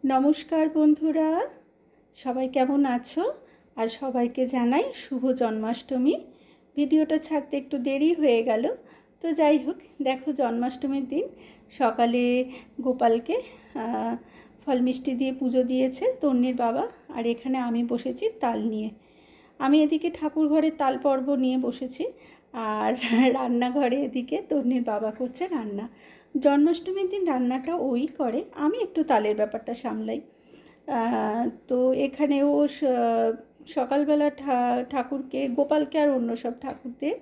নমস্কার বন্ধুরা, সবাই কেমন আছো? আর সবাইকে জানাই শুভ জন্মাষ্টমী। ভিডিওটা ছাড়তে একটু দেরি হয়ে গেল, তো যাই হোক, দেখো জন্মাষ্টমীর দিন সকালে গোপালকে ফল মিষ্টি দিয়ে পুজো দিয়েছে তন্নির বাবা। আর এখানে আমি বসেছি তাল নিয়ে। আমি এদিকে ঠাকুর ঘরে তাল পর্ব নিয়ে বসেছি, আর রান্নাঘরে এদিকে তন্নির বাবা করছে রান্না। জন্মাষ্টমীর দিন রান্নাটা ওই করে, আমি একটু তালের ব্যাপারটা সামলাই। তো এখানে ও সকালবেলা ঠাকুরকে, গোপালকে আর অন্য সব ঠাকুরদের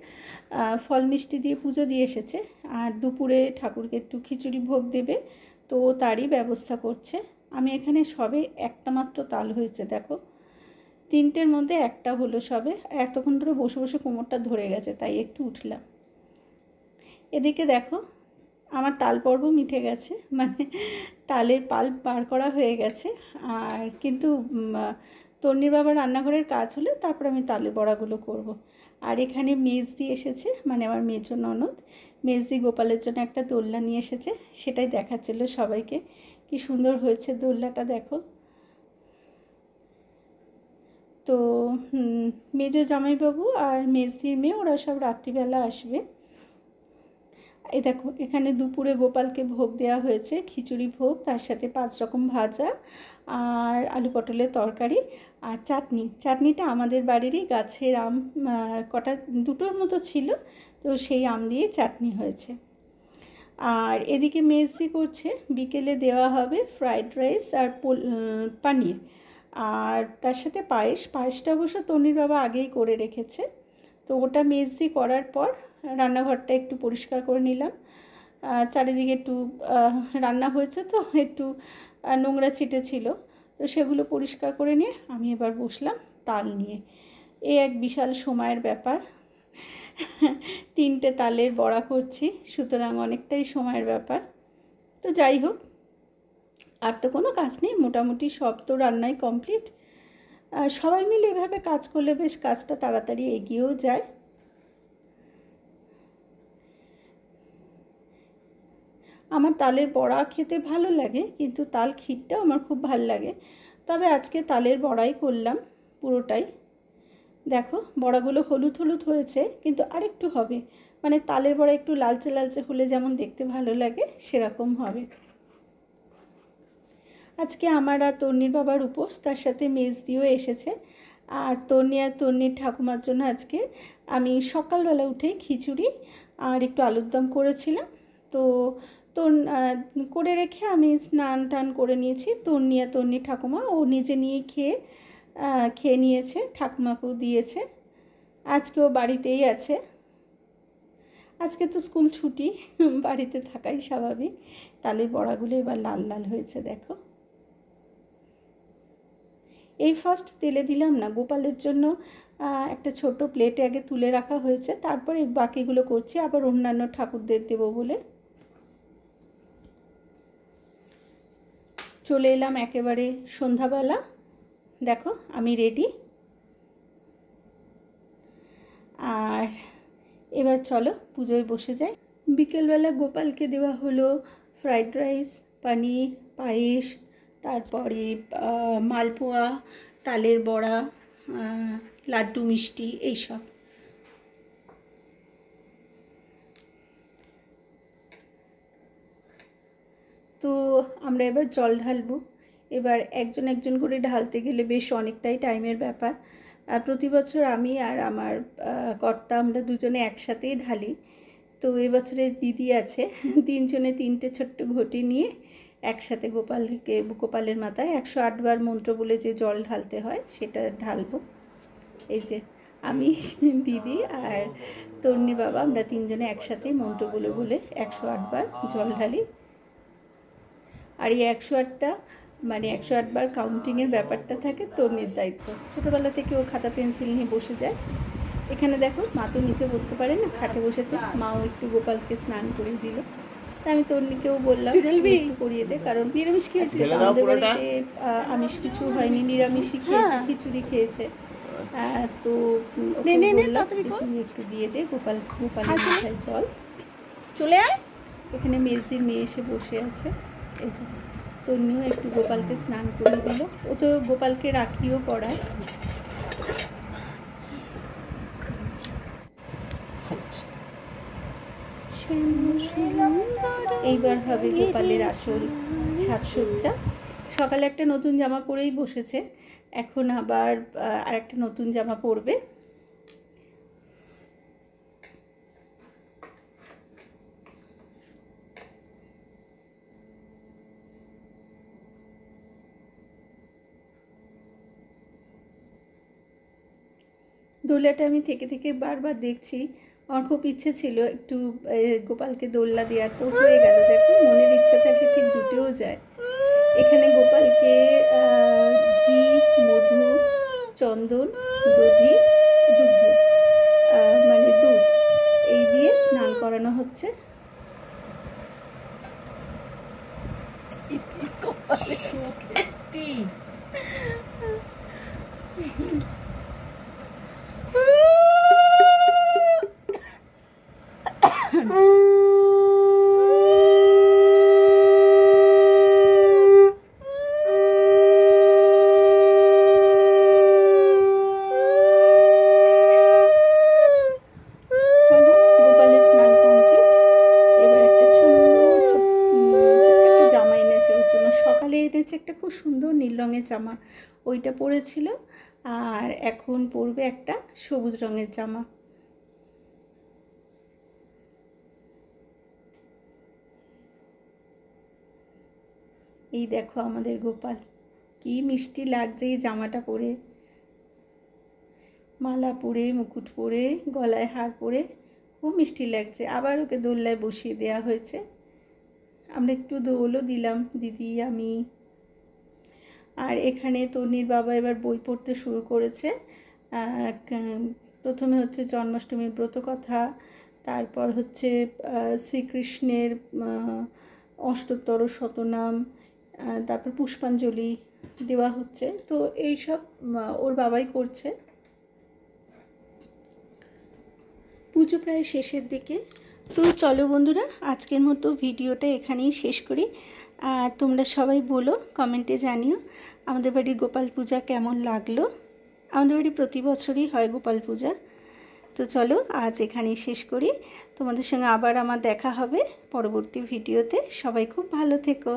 ফল মিষ্টি দিয়ে পুজো দিয়ে এসেছে। আর দুপুরে ঠাকুরকে একটু খিচুড়ি ভোগ দেবে, তো তারই ব্যবস্থা করছে। আমি এখানে সবে একটা মাত্র তাল হয়েছে, দেখো, তিনটের মধ্যে একটা হলো সবে। এতক্ষণ ধরে বসে বসে কোমরটা ধরে গেছে, তাই একটু উঠলাম। এদিকে দেখো আমার তাল পর্ব মিটে গেছে, মানে তালের পাল্প বার করা হয়ে গেছে। আর কিন্তু তন্নির বাবার রান্নাঘরের কাজ হলে তারপর আমি তালের বড়াগুলো করব। আর এখানে মেজদি এসেছে, মানে আমার মেজো ননদ। মেজদি গোপালের জন্য একটা দোলনা নিয়ে এসেছে, সেটাই দেখাচ্ছিল সবাইকে। কি সুন্দর হয়েছে দোলনাটা, দেখো। তো মেজো জামাইবাবু আর মেজদির মেয়ে ওরা সব রাত্রিবেলা আসবে। এই দেখো, এখানে দুপুরে গোপালকে ভোগ দেওয়া হয়েছে, খিচুড়ি ভোগ, তার সাথে 5 রকম ভাজা আর আলু পটলের তরকারি আর চাটনি। চাটনিটা আমাদের বাড়িরই গাছের আম, কটা দুটোর মতো ছিল, তো সেই আম দিয়ে চাটনি হয়েছে। আর এদিকে মেজদি করছে, বিকেলে দেওয়া হবে ফ্রাইড রাইস আর পানির, আর তার সাথে পায়েসটা অবশ্য তন্নির বাবা আগেই করে রেখেছে। তো ওটা মেজদি করার পর রান্নাঘরটা একটু পরিষ্কার করে নিলাম। চারিদিকে একটু রান্না হয়েছে, তো একটু নোংরা ছিটে ছিল, তো সেগুলো পরিষ্কার করে নিয়ে আমি এবার বসলাম তাল নিয়ে। এই এক বিশাল সময়ের ব্যাপার। 3টে তালের বড়া করছি, সুতরাং অনেকটাই সময়ের ব্যাপার। তো যাই হোক, আর তো কোনো কাজ নেই, মোটামুটি সব তো রান্নাই কমপ্লিট। সবাই মিলে এভাবে কাজ করলে বেশ কাজটা তাড়াতাড়ি এগিয়েও যায়। আমার তালের বড়া খেতে ভালো লাগে, কিন্তু তাল ক্ষীরটাও আমার খুব ভালো লাগে। তবে আজকে তালের বড়াই করলাম পুরোটাই। দেখো বড়াগুলো হলুদ হলুদ হয়েছে, কিন্তু আরেকটু হবে, মানে তালের বড়া একটু লালচে লালচে হলে যেমন দেখতে ভালো লাগে সেরকম হবে। আজকে আমার আর তন্নির বাবার উপোস, তার সাথে মেজদিও এসেছে। আর তন্নির ঠাকুমার জন্য আজকে আমি সকালবেলা উঠে খিচুড়ি আর একটু আলুর দম করেছিলাম। তো করে রেখে আমি স্নান টান করে নিয়েছি। তন্নির ঠাকুমা ও নিজে নিয়ে খেয়ে নিয়েছে, ঠাকুমাকেও দিয়েছে। আজকেও বাড়িতেই আছে, আজকে তো স্কুল ছুটি, বাড়িতে থাকাই স্বাভাবিক। তালের বড়াগুলো এবার লাল লাল হয়েছে, দেখো। এই ফার্স্ট তেলে দিলাম না, গোপালের জন্য একটা ছোট প্লেটে আগে তুলে রাখা হয়েছে, তারপরে বাকিগুলো করছি আবার অন্যান্য ঠাকুরদের দেবো বলে। চলে এলাম একেবারে সন্ধ্যাবেলা, দেখো আমি রেডি। আর এবার চলো পুজোয় বসে যাই। বিকেলবেলা গোপালকে দেওয়া হলো ফ্রাইড রাইস, পানির, পায়েস, তারপরে মালপোয়া, তালের বড়া, লাড্ডু, মিষ্টি, এইসব। তো আমরা এবার জল ঢালবো। এবার একজন একজন করে ঢালতে গেলে বেশ অনেকটাই টাইমের ব্যাপার। প্রতি বছর আমি আর আমার কর্তা আমরা দুজনে একসাথেই ঢালি। তো এবছরে দিদি আছে, 3 জনে 3টে ছোট্ট ঘটি নিয়ে একসাথে গোপালের মাথায় 108 বার মন্ত্র বলে যে জল ঢালতে হয় সেটা ঢালবো। এই যে আমি, দিদি আর তন্নি বাবা, আমরা 3 জনে একসাথে মন্ত্র বলে বলে 108 বার জল ঢালি। আর এই 108টা মানে 108 বার কাউন্টিংয়ের ব্যাপারটা থাকে তন্নির দায়িত্ব। ছোটোবেলা থেকে ও খাতা পেন্সিল নিয়ে বসে যায়। এখানে দেখো মা তো নিচে বসতে পারে না, খাটে বসেছে। মাও একটু গোপালকে স্নান করিয়ে দিল। তা আমি তন্নিকেও বললাম একটু করিয়ে দে, কারণ নিরামিষ খেয়েছে, আমাদের বাড়িতে আমিষ কিছু হয়নি, নিরামিষই খেয়েছে, খিচুড়ি খেয়েছে। তো বললাম তুমি একটু দিয়ে দে গোপালের মাথায় জল। চলে আয়। এখানে মেজদির মেয়ে এসে বসে আছে, এই যে তন্নিও একটু গোপালকে স্নান করে দিল। ও তো গোপালকে রাখিও পড়ায়। এইবার হবে গোপালের আসল সাজসজ্জা। সকালে একটা নতুন জামা পরেই বসেছে, এখন আবার আর একটা নতুন জামা পরবে। দোলনাটা আমি থেকে থেকে বারবার দেখছি, আমার খুব ইচ্ছে ছিল একটু গোপালকে দোলনা দেওয়ার, তো হয়ে গেল। দেখো, মনের ইচ্ছা থাকলে ঠিক জুটেও যায়। এখানে গোপালকে ঘি, মধু, চন্দন, দধি, দুগ্ধ মানে দুধ, এই দিয়ে স্নান করানো হচ্ছে। একটা খুব সুন্দর নীল রঙের জামা, ওইটা পরেছিল, আর এখন পরবে একটা সবুজ রঙের জামা। এই দেখো আমাদের গোপাল, কি মিষ্টি লাগছে এই জামাটা পরে, মালা পরে, মুকুট পরে, গলায় হার পরে, খুব মিষ্টি লাগছে। আবার ওকে দোলনায় বসিয়ে দেওয়া হয়েছে, আমরা একটু দোলও দিলাম দিদি, আমি। আর এখানে তন্নির বাবা এবার বই পড়তে শুরু করেছে। প্রথমে হচ্ছে জন্মাষ্টমীর ব্রতকথা, তারপর হচ্ছে শ্রীকৃষ্ণের অষ্টোত্তর শতনাম, তারপর পুষ্পাঞ্জলি দেওয়া হচ্ছে। তো এই সব ওর বাবাই করছে। পুজো প্রায় শেষের দিকে। তো চলো বন্ধুরা, আজকের মতো ভিডিওটা এখানেই শেষ করি। আর তোমরা সবাই বলো, কমেন্টে জানিও আমাদের বাড়ির গোপাল পূজা কেমন লাগলো। আমাদের বাড়ি প্রতি বছরই হয় গোপাল পূজা। তো চলো আজ এখানেই শেষ করি। তোমাদের সঙ্গে আবার আমার দেখা হবে পরবর্তী ভিডিওতে। সবাই খুব ভালো থেকো।